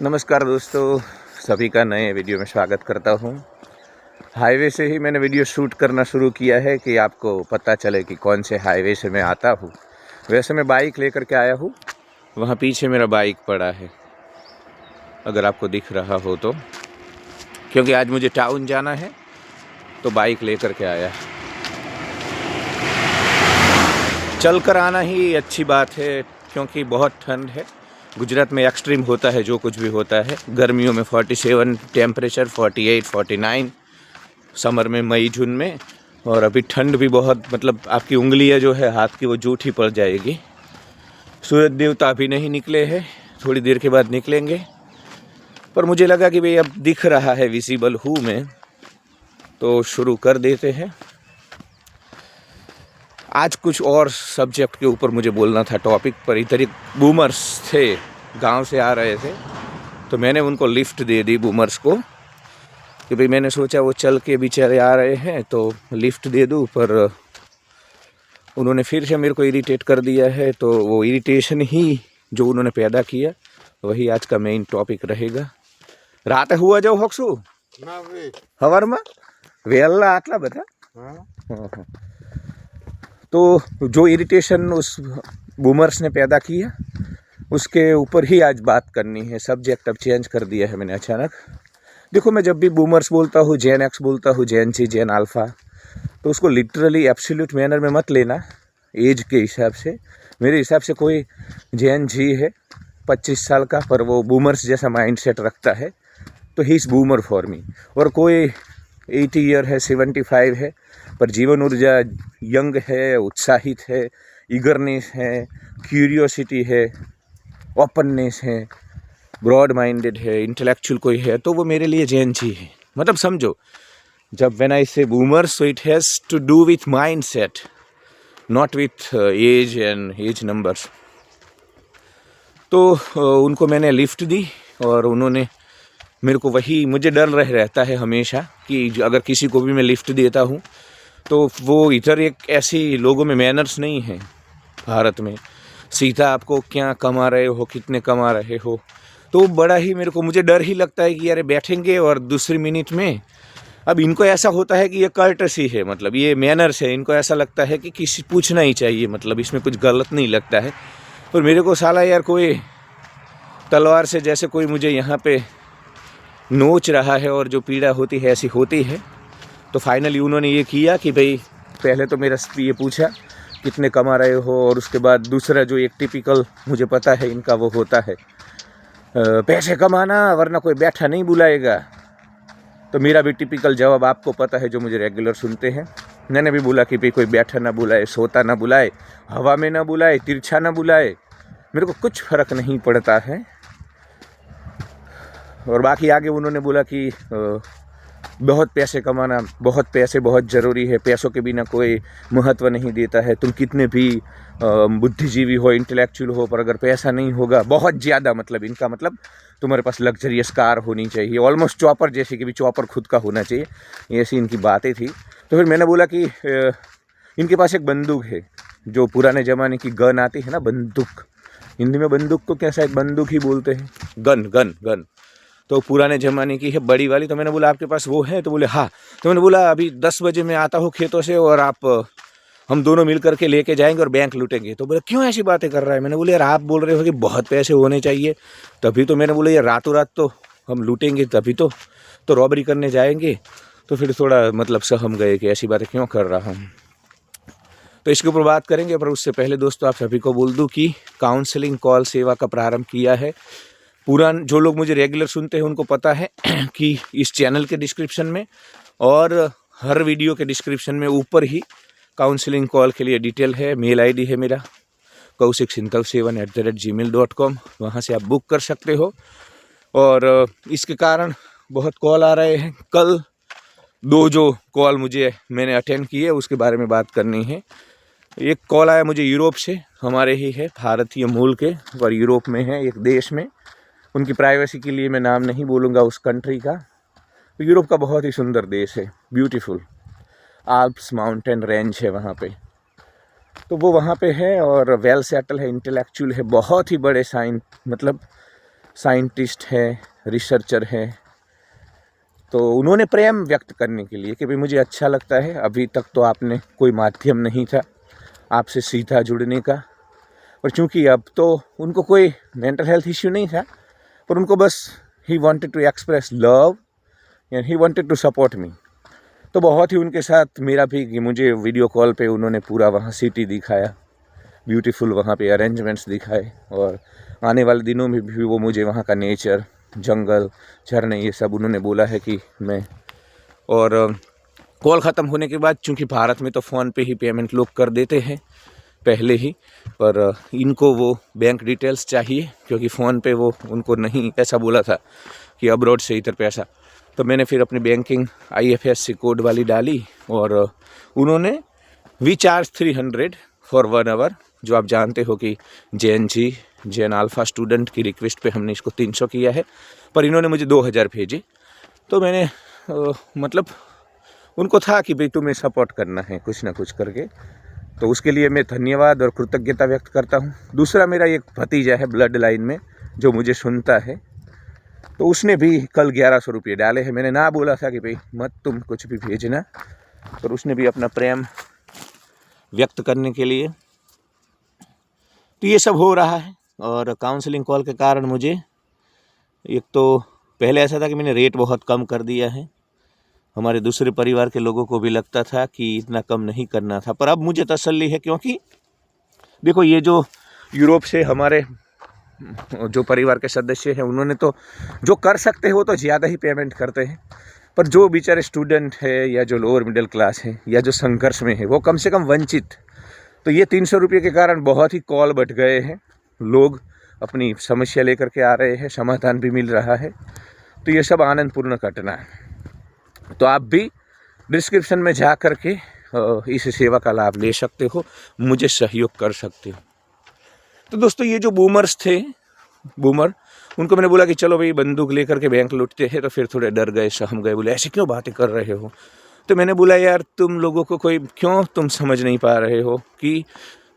नमस्कार दोस्तों, सभी का नए वीडियो में स्वागत करता हूं। हाईवे से ही मैंने वीडियो शूट करना शुरू किया है कि आपको पता चले कि कौन से हाईवे से मैं आता हूं। वैसे मैं बाइक लेकर के आया हूं, वहां पीछे मेरा बाइक पड़ा है, अगर आपको दिख रहा हो तो, क्योंकि आज मुझे टाउन जाना है तो बाइक लेकर के आया। चल कर आना ही अच्छी बात है, क्योंकि बहुत ठंड है। गुजरात में एक्सट्रीम होता है, जो कुछ भी होता है। गर्मियों में 47 टेम्परेचर, 48, 49 समर में, मई जून में। और अभी ठंड भी बहुत, मतलब आपकी उंगलियां जो है हाथ की वो जूठी पड़ जाएगी। सूरज देवता अभी नहीं निकले हैं, थोड़ी देर के बाद निकलेंगे। पर मुझे लगा कि भाई अब दिख रहा है, विजिबल हूँ मैं, तो शुरू कर देते हैं। आज कुछ और सब्जेक्ट के ऊपर मुझे बोलना था, टॉपिक पर। इधर एक बूमर्स थे, गांव से आ रहे थे, तो मैंने उनको लिफ्ट दे दी बूमर्स को, कि भाई मैंने सोचा वो चल के बेचारे आ रहे हैं तो लिफ्ट दे दूं। पर उन्होंने फिर से मेरे को इरिटेट कर दिया है, तो वो इरिटेशन ही जो उन्होंने पैदा किया वही आज का मेन टॉपिक रहेगा। रात हुआ जाओ हक्सू हवर में वेला आटला बता। तो जो इरिटेशन उस बूमर्स ने पैदा किया उसके ऊपर ही आज बात करनी है। सब्जेक्ट अब चेंज कर दिया है मैंने अचानक। देखो, मैं जब भी बूमर्स बोलता हूँ, जेन एक्स बोलता हूँ, जेन जी, जेन अल्फ़ा, तो उसको लिटरली एब्सोल्यूट मैनर में मत लेना एज के हिसाब से। मेरे हिसाब से कोई जेन जी है 25 साल का, पर वो बूमर्स जैसा माइंडसेट रखता है, तो he is boomer for me. और कोई 80 ईयर है, 75 है, पर जीवन ऊर्जा यंग है, उत्साहित है, ईगरनेस है, क्यूरियोसिटी है, ओपननेस है, ब्रॉड माइंडेड है, इंटेलेक्चुअल कोई है, तो वो मेरे लिए जेन जी है। मतलब समझो, जब when I say boomer, so it has to do with mind set, not with age and age numbers. तो उनको मैंने लिफ्ट दी और उन्होंने मेरे को, वही मुझे डर रहता है हमेशा कि अगर किसी को भी मैं लिफ्ट देता हूँ तो वो इधर एक ऐसी लोगों में मैनर्स नहीं है भारत में, सीधा आपको क्या कमा रहे हो, कितने कमा रहे हो, तो बड़ा ही मुझे डर ही लगता है कि यार बैठेंगे और दूसरी मिनट में, अब इनको ऐसा होता है कि ये कर्टसी है, मतलब ये मैनर्स है, इनको ऐसा लगता है कि किसी पूछना ही चाहिए, मतलब इसमें कुछ गलत नहीं लगता है। और मेरे को साला यार कोई तलवार से जैसे कोई मुझे यहाँ पे नोच रहा है और जो पीड़ा होती है ऐसी होती है। तो फाइनली उन्होंने ये किया कि भाई पहले तो मेरा ये पूछा कितने कमा रहे हो, और उसके बाद दूसरा जो एक टिपिकल मुझे पता है इनका वो होता है, पैसे कमाना वरना कोई बैठा नहीं बुलाएगा। तो मेरा भी टिपिकल जवाब आपको पता है, जो मुझे रेगुलर सुनते हैं। मैंने भी बोला कि भाई कोई बैठा ना बुलाए, सोता ना बुलाए, हवा में ना बुलाए, तिरछा ना बुलाए, मेरे को कुछ फ़र्क नहीं पड़ता है। और बाकी आगे उन्होंने बोला कि बहुत पैसे कमाना, बहुत पैसे बहुत ज़रूरी है, पैसों के बिना कोई महत्व नहीं देता है। तुम कितने भी बुद्धिजीवी हो, इंटेलेक्चुअल हो, पर अगर पैसा नहीं होगा बहुत ज़्यादा, मतलब इनका मतलब तुम्हारे पास लग्जरियस कार होनी चाहिए, ऑलमोस्ट चॉपर जैसे कि भी चॉपर खुद का होना चाहिए, ऐसी इनकी बातें थी। तो फिर मैंने बोला कि इनके पास एक बंदूक है, जो पुराने ज़माने की गन आती है ना, बंदूक, हिंदी में बंदूक को क्या शायद बंदूक ही बोलते हैं, गन गन गन, तो पुराने ज़माने की है, बड़ी वाली। तो मैंने बोला आपके पास वो है? तो बोले हाँ। तो मैंने बोला अभी 10 बजे मैं आता हूँ खेतों से और हम दोनों मिल करके लेके जाएंगे और बैंक लूटेंगे। तो बोले क्यों ऐसी बातें कर रहा है? मैंने बोले यार आप बोल रहे हो कि बहुत पैसे होने चाहिए, तभी तो मैंने बोला यार रातों रात तो हम लूटेंगे, तभी तो रॉबरी करने जाएंगे। तो फिर थोड़ा मतलब सहम गए कि ऐसी बातें क्यों कर रहा हूँ। तो इसके ऊपर बात करेंगे, पर उससे पहले दोस्तों आप सभी को बोल दूँ कि काउंसलिंग कॉल सेवा का प्रारंभ किया है। जो लोग मुझे रेगुलर सुनते हैं उनको पता है कि इस चैनल के डिस्क्रिप्शन में और हर वीडियो के डिस्क्रिप्शन में ऊपर ही काउंसलिंग कॉल के लिए डिटेल है। मेल आईडी है मेरा kaushik7 @gmail.com, वहाँ से आप बुक कर सकते हो। और इसके कारण बहुत कॉल आ रहे हैं। कल 2 जो कॉल मैंने अटेंड किए उसके बारे में बात करनी है। एक कॉल आया मुझे यूरोप से, हमारे ही है, भारतीय मूल के, पर यूरोप में है एक देश में। उनकी प्राइवेसी के लिए मैं नाम नहीं बोलूँगा उस कंट्री का। तो यूरोप का बहुत ही सुंदर देश है, ब्यूटीफुल आल्प्स माउंटेन रेंज है वहाँ पे। तो वो वहाँ पे है और वेल सेटल है, इंटेलेक्चुअल है, बहुत ही बड़े मतलब साइंटिस्ट है, रिसर्चर है, तो उन्होंने प्रेम व्यक्त करने के लिए कि भाई मुझे अच्छा लगता है, अभी तक तो आपने कोई माध्यम नहीं था आपसे सीधा जुड़ने का, पर चूंकि अब तो उनको कोई मेंटल हेल्थ इश्यू नहीं था, पर उनको बस he wanted to express love and he wanted to support me. तो बहुत ही उनके साथ मेरा भी कि मुझे वीडियो कॉल पे उन्होंने पूरा वहाँ सिटी दिखाया, ब्यूटीफुल वहाँ पे अरेंजमेंट्स दिखाए, और आने वाले दिनों में भी वो मुझे वहाँ का नेचर, जंगल, झरने, ये सब उन्होंने बोला है कि मैं। और कॉल ख़त्म होने के बाद, चूँकि भारत में तो फ़ोन पे ही पेमेंट लोग कर देते हैं पहले ही, पर इनको वो बैंक डिटेल्स चाहिए, क्योंकि फ़ोन पे वो उनको नहीं ऐसा बोला था कि अब्रॉड से इधर पैसा। तो मैंने फिर अपनी बैंकिंग IFSC कोड वाली डाली, और उन्होंने वी चार्ज 300 फॉर 1 आवर, जो आप जानते हो कि जैन अल्फ़ा स्टूडेंट की रिक्वेस्ट पे हमने इसको 300 किया है, पर इन्होंने मुझे 2000 भेजे। तो मैंने मतलब उनको था कि भाई तुम्हें सपोर्ट करना है कुछ ना कुछ करके, तो उसके लिए मैं धन्यवाद और कृतज्ञता व्यक्त करता हूँ। दूसरा, मेरा एक भतीजा है ब्लड लाइन में जो मुझे सुनता है, तो उसने भी कल 1100 रुपये डाले हैं। मैंने ना बोला था कि भाई मत तुम कुछ भी भेजना, पर उसने भी अपना प्रेम व्यक्त करने के लिए। तो ये सब हो रहा है, और काउंसलिंग कॉल के कारण मुझे, एक तो पहले ऐसा था कि मैंने रेट बहुत कम कर दिया है, हमारे दूसरे परिवार के लोगों को भी लगता था कि इतना कम नहीं करना था, पर अब मुझे तसल्ली है, क्योंकि देखो ये जो यूरोप से हमारे जो परिवार के सदस्य हैं, उन्होंने तो जो कर सकते हैं वो तो ज़्यादा ही पेमेंट करते हैं, पर जो बेचारे स्टूडेंट है या जो लोअर मिडिल क्लास है या जो संघर्ष में है, वो कम से कम वंचित। तो ये 300 रुपये के कारण बहुत ही कॉल बढ़ गए हैं, लोग अपनी समस्या लेकर के आ रहे हैं, समाधान भी मिल रहा है। तो ये सब आनंदपूर्ण घटना है। तो आप भी डिस्क्रिप्शन में जा कर के इस सेवा का लाभ ले सकते हो, मुझे सहयोग कर सकते हो। तो दोस्तों, ये जो बूमर्स थे, उनको मैंने बोला कि चलो भाई बंदूक लेकर के बैंक लूटते हैं, तो फिर थोड़े डर गए, सहम गए, बोले ऐसे क्यों बातें कर रहे हो। तो मैंने बोला यार तुम लोगों को क्यों तुम समझ नहीं पा रहे हो कि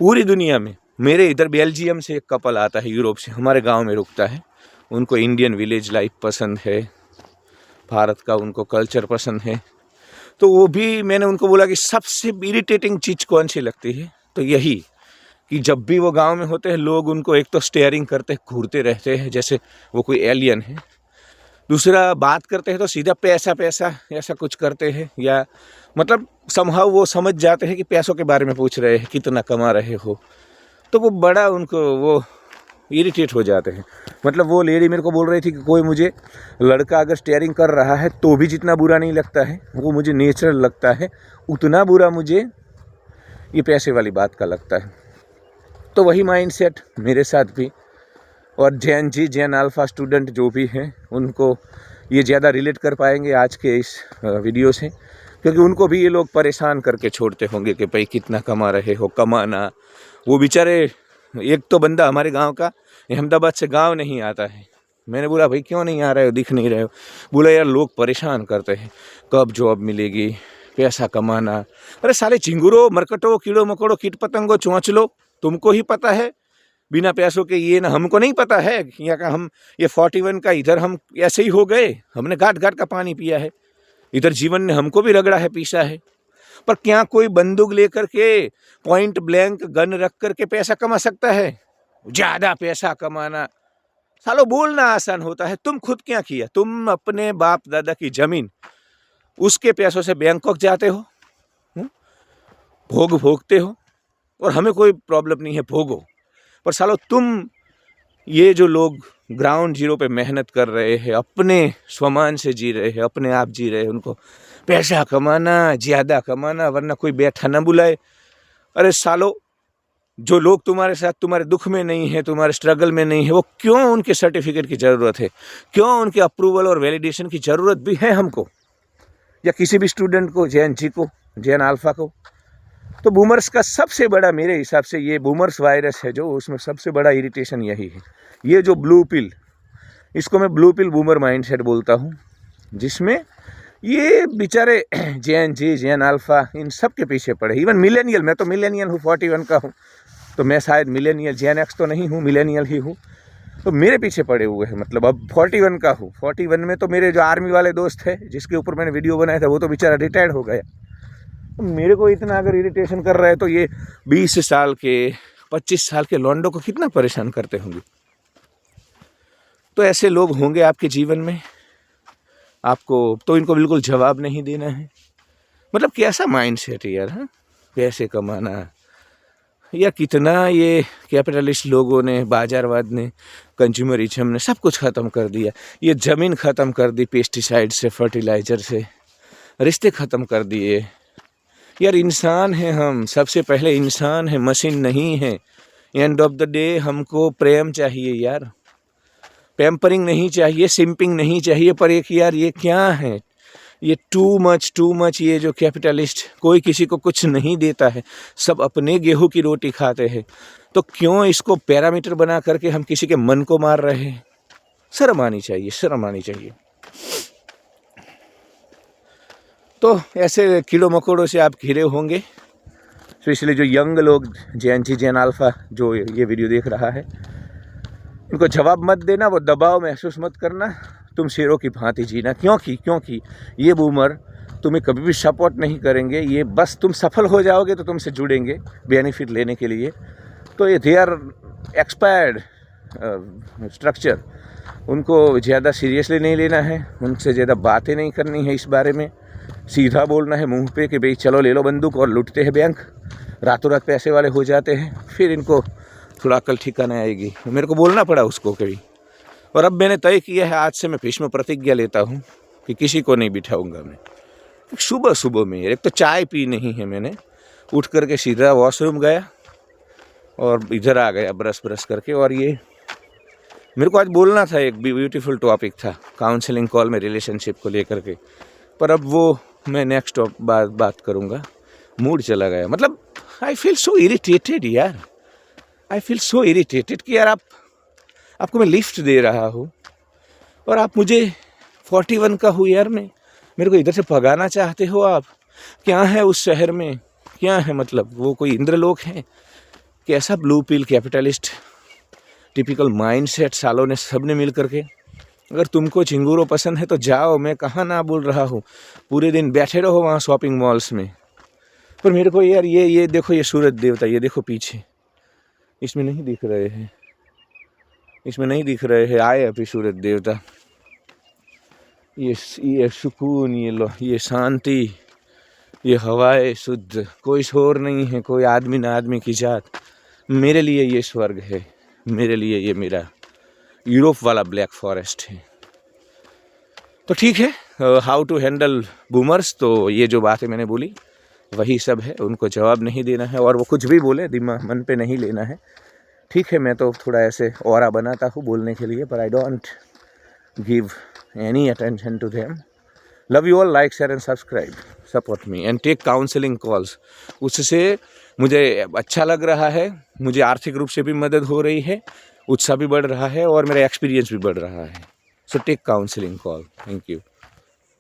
पूरी दुनिया में, मेरे इधर बेल्जियम से एक कपल आता है, यूरोप से, हमारे गाँव में रुकता है, उनको इंडियन विलेज लाइफ पसंद है, भारत का उनको कल्चर पसंद है। तो वो भी, मैंने उनको बोला कि सबसे इरिटेटिंग चीज़ कौन सी लगती है, तो यही कि जब भी वो गांव में होते हैं, लोग उनको एक तो स्टेयरिंग करते घूरते रहते हैं जैसे वो कोई एलियन है, दूसरा बात करते हैं तो सीधा पैसा पैसा ऐसा कुछ करते हैं, या मतलब समहाउ वो समझ जाते हैं कि पैसों के बारे में पूछ रहे हैं, कितना कमा रहे हो। तो वो बड़ा उनको वो इरिटेट हो जाते हैं। मतलब वो लेडी मेरे को बोल रही थी कि कोई मुझे लड़का अगर स्टेयरिंग कर रहा है तो भी जितना बुरा नहीं लगता है, वो मुझे नेचुरल लगता है, उतना बुरा मुझे ये पैसे वाली बात का लगता है। तो वही माइंडसेट मेरे साथ भी, और जैन अल्फ़ा स्टूडेंट जो भी हैं, उनको ये ज़्यादा रिलेट कर पाएंगे आज के इस वीडियो से, क्योंकि उनको भी ये लोग परेशान करके छोड़ते होंगे कि भाई कितना कमा रहे हो, कमाना। वो बेचारे, एक तो बंदा हमारे गांव का अहमदाबाद से गांव नहीं आता है। मैंने बोला भाई क्यों नहीं आ रहे हो, दिख नहीं रहे हो। बोला यार लोग परेशान करते हैं, कब जॉब मिलेगी, पैसा कमाना। अरे साले चिंगुरो, मरकटो, कीड़ो मकोड़ो, कीट पतंगो, चोंचलो, तुमको ही पता है बिना पैसों के ये ना, हमको नहीं पता है। यहाँ का हम ये 41 का इधर हम ऐसे ही हो गए, हमने घाट घाट का पानी पिया है, इधर जीवन ने हमको भी रगड़ा है, पीसा है। पर क्या कोई बंदूक लेकर के पॉइंट ब्लैंक गन रख करके पैसा कमा सकता है? ज़्यादा पैसा कमाना सालो बोलना आसान होता है। तुम खुद क्या किया? तुम अपने बाप दादा की जमीन, उसके पैसों से बैंकॉक जाते हो, भोगते हो, और हमें कोई प्रॉब्लम नहीं है, भोगो। पर सालो तुम, ये जो लोग ग्राउंड जीरो पे मेहनत कर रहे हैं, अपने स्वमान से जी रहे हैं, अपने आप जी रहे हैं, उनको पैसा कमाना, ज़्यादा कमाना, वरना कोई बैठा ना बुलाए। अरे सालो, जो लोग तुम्हारे साथ तुम्हारे दुख में नहीं है, तुम्हारे स्ट्रगल में नहीं है, वो क्यों उनके सर्टिफिकेट की ज़रूरत है? क्यों उनके अप्रूवल और वैलिडेशन की ज़रूरत भी है हमको, या किसी भी स्टूडेंट को, जैन जी को, जैन अल्फ़ा को? तो बूमर्स का सबसे बड़ा, मेरे हिसाब से ये बूमर्स वायरस है जो, उसमें सबसे बड़ा इरिटेशन यही है। ये जो ब्लू पिल, इसको मैं ब्लू पिल बूमर माइंडसेट बोलता हूँ, जिसमें ये बेचारे जैन जी, जैन अल्फ़ा, इन सब के पीछे पड़े। इवन मिलेनियल, मैं तो मिलेनियल हूँ, 41 का हूँ, तो मैं शायद मिलेनियल, जैन एक्स तो नहीं हूँ, मिलेनियल ही हूँ। तो मेरे पीछे पड़े हुए हैं। मतलब अब 41 का हूँ, 41 में तो मेरे जो आर्मी वाले दोस्त है जिसके ऊपर मैंने वीडियो बनाया था वो तो बेचारा रिटायर्ड हो गया। तो मेरे को इतना अगर इरिटेशन कर रहा है तो ये 20 साल के 25 साल के लौंडों को कितना परेशान करते होंगे। तो ऐसे लोग होंगे आपके जीवन में, आपको तो इनको बिल्कुल जवाब नहीं देना है। मतलब कैसा माइंड सेट है यार, हाँ, पैसे कमाना या कितना ये कैपिटलिस्ट लोगों ने, बाजारवाद ने, कंज्यूमरिज्म ने सब कुछ ख़त्म कर दिया। ये ज़मीन ख़त्म कर दी पेस्टिसाइड से, फर्टिलाइज़र से, रिश्ते ख़त्म कर दिए। यार इंसान है हम, सबसे पहले इंसान है, मशीन नहीं है। एंड ऑफ द डे हमको प्रेम चाहिए यार, पैम्परिंग नहीं चाहिए, सिंपिंग नहीं चाहिए। पर एक यार ये क्या है, ये टू मच ये जो कैपिटलिस्ट, कोई किसी को कुछ नहीं देता है, सब अपने गेहूं की रोटी खाते हैं। तो क्यों इसको पैरामीटर बना करके हम किसी के मन को मार रहे हैं? शर्म आनी चाहिए, शर्म आनी चाहिए। तो ऐसे कीड़ों मकोड़ों से आप घिरे होंगे, स्पेशली जो यंग लोग, जेन अल्फा जो ये वीडियो देख रहा है, इनको जवाब मत देना, वो दबाव महसूस मत करना, तुम शेरों की भांति जीना। क्योंकि ये बूमर तुम्हें कभी भी सपोर्ट नहीं करेंगे। ये बस तुम सफल हो जाओगे तो तुमसे जुड़ेंगे बेनिफिट लेने के लिए। तो ये दे आर एक्सपायर्ड स्ट्रक्चर, उनको ज़्यादा सीरियसली नहीं लेना है, उनसे ज़्यादा बातें नहीं करनी है इस बारे में। सीधा बोलना है मुंह पे कि भाई चलो ले लो बंदूक और लूटते हैं बैंक, रातों रात पैसे वाले हो जाते हैं। फिर इनको थोड़ा अकल ठिकाना आएगी। मेरे को बोलना पड़ा उसको कभी, और अब मैंने तय किया है आज से मैं भीष्म प्रतिज्ञा लेता हूँ कि किसी को नहीं बिठाऊंगा मैं। सुबह में एक तो चाय पी नहीं है मैंने, उठ करके सीधा वॉशरूम गया और इधर आ गया ब्रश करके। और ये मेरे को आज बोलना था, एक ब्यूटीफुल टॉपिक था काउंसलिंग कॉल में रिलेशनशिप को लेकर के, पर अब वो मैं नेक्स्ट बात करूँगा। मूड चला गया। मतलब आई फील सो इरिटेटेड यार, आई फील सो इरिटेटेड कि यार आपको मैं लिफ्ट दे रहा हूँ और आप मुझे 41 का हूँ यार, मेरे को इधर से भगाना चाहते हो आप। क्या है उस शहर में, क्या है मतलब वो कोई इंद्रलोक है? कैसा blue pill capitalist typical mindset सालों ने सब ने मिल करके। अगर तुमको चिंगूरो पसंद है तो जाओ, मैं कहाँ ना बोल रहा हूँ, पूरे दिन बैठे रहो वहाँ शॉपिंग मॉल्स में। पर मेरे को यार ये देखो, ये सूरज देवता, ये देखो पीछे, इसमें नहीं दिख रहे हैं, इसमें नहीं दिख रहे हैं, आए अभी सूरज देवता। ये सुकून, ये शांति, ये हवाएं शुद्ध, कोई शोर नहीं है, कोई आदमी ना आदमी की जात। मेरे लिए ये स्वर्ग है, मेरे लिए ये मेरा यूरोप वाला ब्लैक फॉरेस्ट है। तो ठीक है, हाउ टू हैंडल बूमर्स, तो ये जो बातें मैंने बोली वही सब है, उनको जवाब नहीं देना है, और वो कुछ भी बोले दिमाग मन पे नहीं लेना है। ठीक है, मैं तो थोड़ा ऐसे ऑरा बनाता हूँ बोलने के लिए, पर I don't give any attention to them. Love you all, like share and subscribe, support me and take counselling calls. उससे मुझे अच्छा लग रहा है, मुझे आर्थिक रूप से भी मदद हो रही है, उत्साह भी बढ़ रहा है और मेरा एक्सपीरियंस भी बढ़ रहा है। So take counselling call. Thank you.